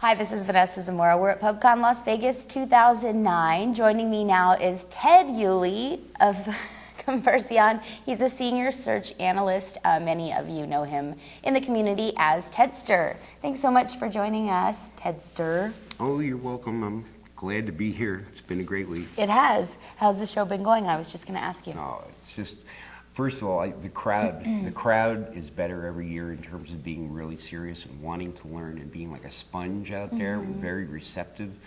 Hi, this is Vanessa Zamora. We're at PubCon Las Vegas 2009. Joining me now is Ted Yulee of Convergence. He's a senior search analyst. Many of you know him in the community as Tedster. Thanks so much for joining us, Tedster. Oh, you're welcome. I'm glad to be here. It's been a great week. It has. How's the show been going? I was just going to ask you. Oh, it's just, first of all, the crowd is better every year in terms of being really serious and wanting to learn and being like a sponge out there, very receptive.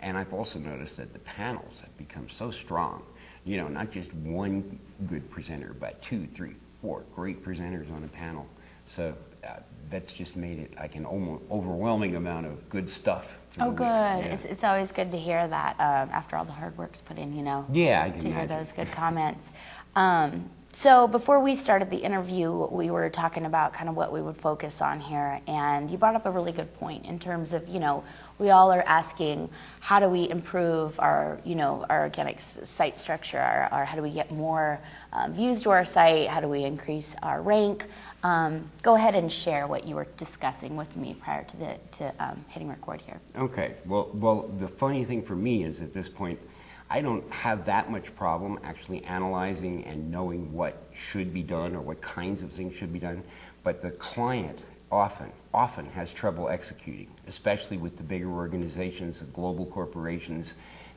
And I've also noticed that the panels have become so strong. You know, not just one good presenter, but 2, 3, 4 great presenters on a panel. So that's just made it like an almost overwhelming amount of good stuff. Oh, good. Yeah. It's always good to hear that after all the hard work's put in, you know. Yeah, I can to imagine. hear those good comments. So before we started the interview, we were talking about kind of what we would focus on here, and you brought up a really good point in terms of, you know, we all are asking, how do we improve our, you know, our organic site structure, or how do we get more views to our site, how do we increase our rank? Go ahead and share what you were discussing with me prior to hitting record here. Okay, well, the funny thing for me is at this point, I don't have that much problem actually analyzing and knowing what should be done or what kinds of things should be done, but the client often has trouble executing, especially with the bigger organizations, the global corporations.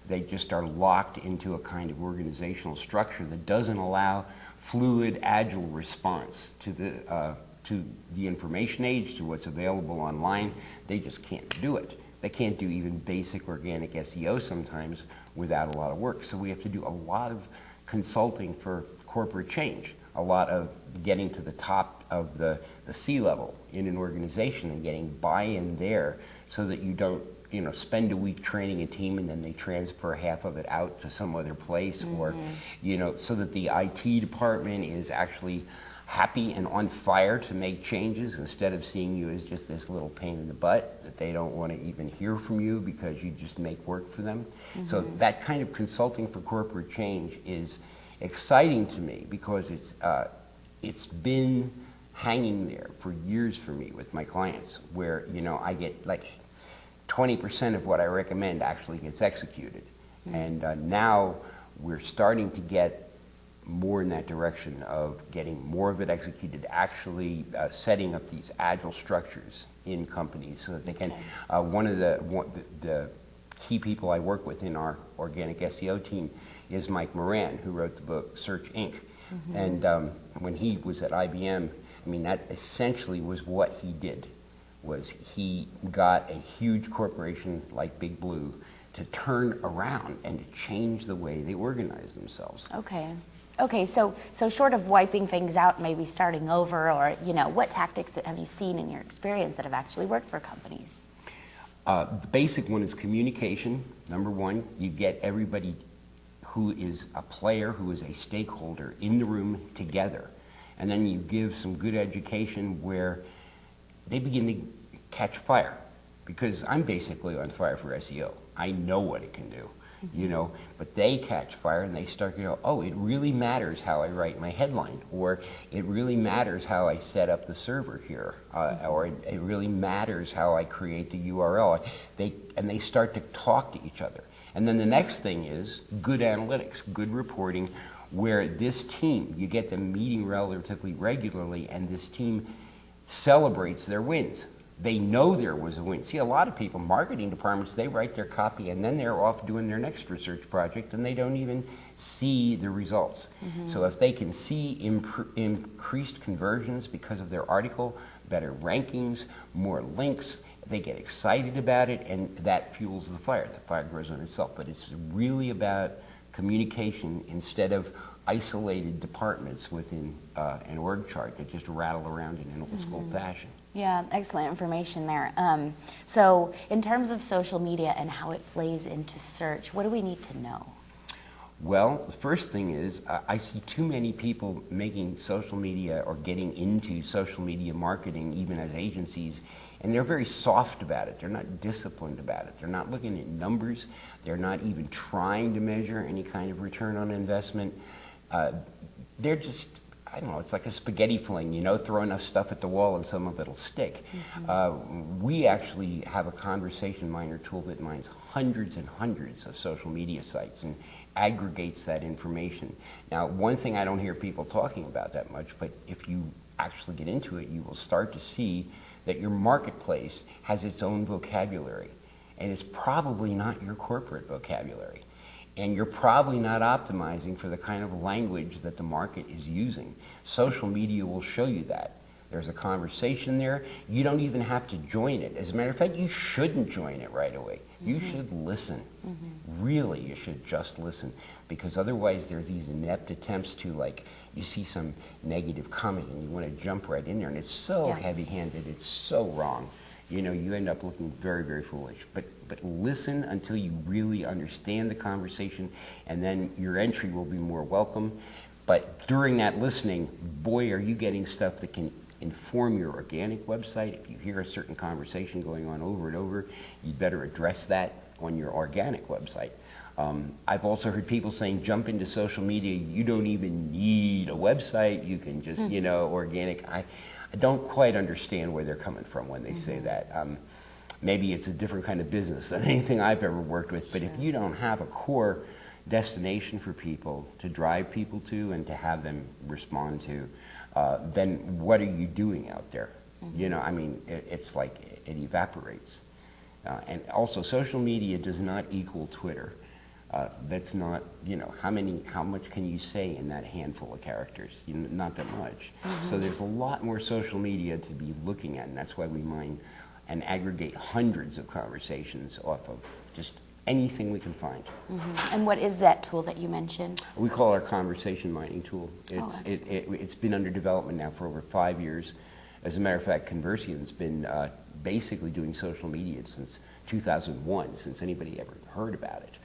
They just are locked into a kind of organizational structure that doesn't allow fluid, agile response to the information age, to what's available online. They just can't do it. They can't do even basic organic SEO sometimes without a lot of work. So we have to do a lot of consulting for corporate change, a lot of getting to the top of the C-level in an organization and getting buy-in there so that you don't, you know, spend a week training a team and then they transfer half of it out to some other place, or, you know, so that the IT department is actually happy and on fire to make changes instead of seeing you as just this little pain in the butt that they don't want to even hear from you because you just make work for them. So that kind of consulting for corporate change is exciting to me because it's been hanging there for years for me with my clients, where, you know, I get like 20% of what I recommend actually gets executed. And now we're starting to get more in that direction of getting more of it executed, actually setting up these agile structures in companies so that they can, one of the key people I work with in our organic SEO team is Mike Moran, who wrote the book Search Inc. And when he was at IBM, I mean, that essentially was what he did, was he got a huge corporation like Big Blue to turn around and to change the way they organize themselves. Okay, so short of wiping things out, maybe starting over, or, you know, what tactics have you seen in your experience that have actually worked for companies? The basic one is communication. Number one, you get everybody who is a player, who is a stakeholder in the room together. And then you give some good education where they begin to catch fire. Because I'm basically on fire for SEO. I know what it can do. You know, but they catch fire and they start to go, oh, it really matters how I write my headline, or it really matters how I set up the server here, or it really matters how I create the URL. And they start to talk to each other. And then the next thing is good analytics, good reporting, where this team, you get them meeting relatively regularly, and this team celebrates their wins. They know there was a win. See, a lot of people, marketing departments, they write their copy and then they're off doing their next research project and they don't even see the results. So if they can see increased conversions because of their article, better rankings, more links, they get excited about it, and that fuels the fire. The fire grows on itself. But it's really about communication instead of isolated departments within an org chart that just rattle around in an old school fashion. Yeah, excellent information there. So in terms of social media and how it plays into search, what do we need to know? Well, the first thing is I see too many people making social media or getting into social media marketing, even as agencies, and they're very soft about it. They're not disciplined about it. They're not looking at numbers. They're not even trying to measure any kind of return on investment. They're just I don't know, it's like a spaghetti fling, you know, throw enough stuff at the wall and some of it'll stick. We actually have a conversation miner tool that mines hundreds and hundreds of social media sites and aggregates that information. Now, one thing I don't hear people talking about that much, but if you actually get into it, you will start to see that your marketplace has its own vocabulary, and it's probably not your corporate vocabulary. And you're probably not optimizing for the kind of language that the market is using. Social media will show you that. There's a conversation there. You don't even have to join it. As a matter of fact, you shouldn't join it right away. You should listen. Really, you should just listen. Because otherwise there's these inept attempts to, like, you see some negative comment and you want to jump right in there, and it's so heavy-handed, it's so wrong. You know, you end up looking very, very foolish. But listen until you really understand the conversation, and then your entry will be more welcome. But during that listening, boy, are you getting stuff that can inform your organic website. If you hear a certain conversation going on over and over, you better address that on your organic website. I've also heard people saying, jump into social media, you don't even need a website, you can just, you know, organic. I don't quite understand where they're coming from when they say that. Maybe it's a different kind of business than anything I've ever worked with, but if you don't have a core destination for people to drive people to and to have them respond to, then what are you doing out there? You know, I mean, it's like it evaporates. And also, social media does not equal Twitter. That's not, you know, how much can you say in that handful of characters? You know, not that much. So there's a lot more social media to be looking at, and that's why we mine and aggregate hundreds of conversations off of just anything we can find. And what is that tool that you mentioned? We call our conversation mining tool. It's been under development now for over 5 years. As a matter of fact, Convergence been basically doing social media since 2001, since anybody ever heard about it.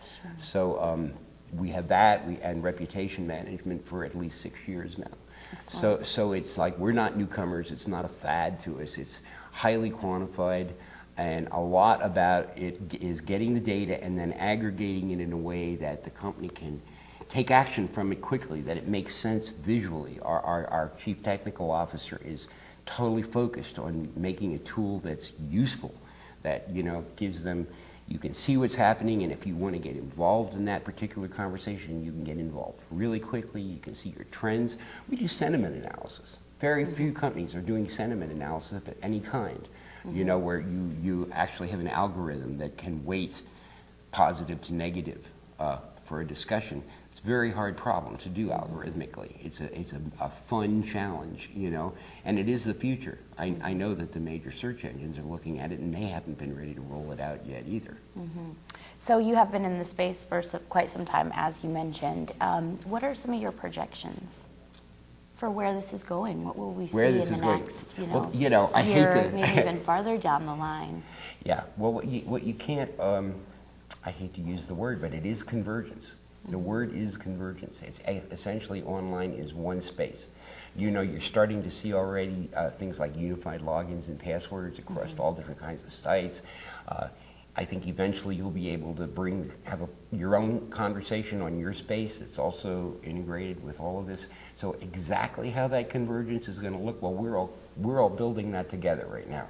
So we have that, and reputation management for at least 6 years now. So it's like we're not newcomers. It's not a fad to us. It's highly quantified, and a lot about it is getting the data and then aggregating it in a way that the company can take action from it quickly, that it makes sense visually. Our chief technical officer is totally focused on making a tool that's useful, that, you know, gives them, you can see what's happening, and if you want to get involved in that particular conversation, you can get involved really quickly. You can see your trends. We do sentiment analysis. Very few companies are doing sentiment analysis of any kind, you know, where you actually have an algorithm that can weight positive to negative for a discussion. It's a very hard problem to do algorithmically. It's a fun challenge, you know, and it is the future. I know that the major search engines are looking at it, and they haven't been ready to roll it out yet either. So you have been in the space for quite some time, as you mentioned. What are some of your projections for where this is going? What will we see in the next, you know, I year, hate to, maybe even farther down the line? Yeah, well, what you can't, I hate to use the word, but it is convergence. The word is convergence. It's essentially online is one space. You know, you're starting to see already things like unified logins and passwords across all different kinds of sites. I think eventually you'll be able to have your own conversation on your space that's also integrated with all of this. So exactly how that convergence is going to look, well, we're all building that together right now,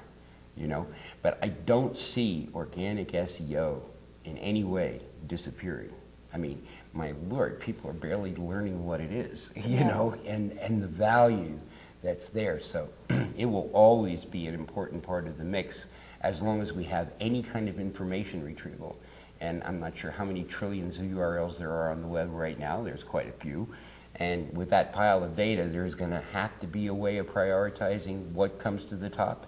you know. But I don't see organic SEO in any way disappearing. I mean, my Lord, people are barely learning what it is, you know, and the value that's there. So it will always be an important part of the mix as long as we have any kind of information retrieval. And I'm not sure how many trillions of URLs there are on the web right now. There's quite a few. And with that pile of data, there's going to have to be a way of prioritizing what comes to the top.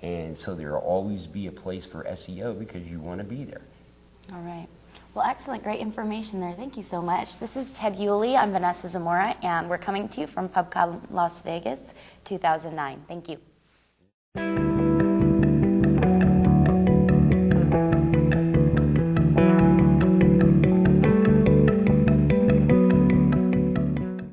And so there will always be a place for SEO because you want to be there. All right. Well, excellent. Great information there. Thank you so much. This is Ted Yulee. I'm Vanessa Zamora, and we're coming to you from PubCon Las Vegas 2009. Thank you.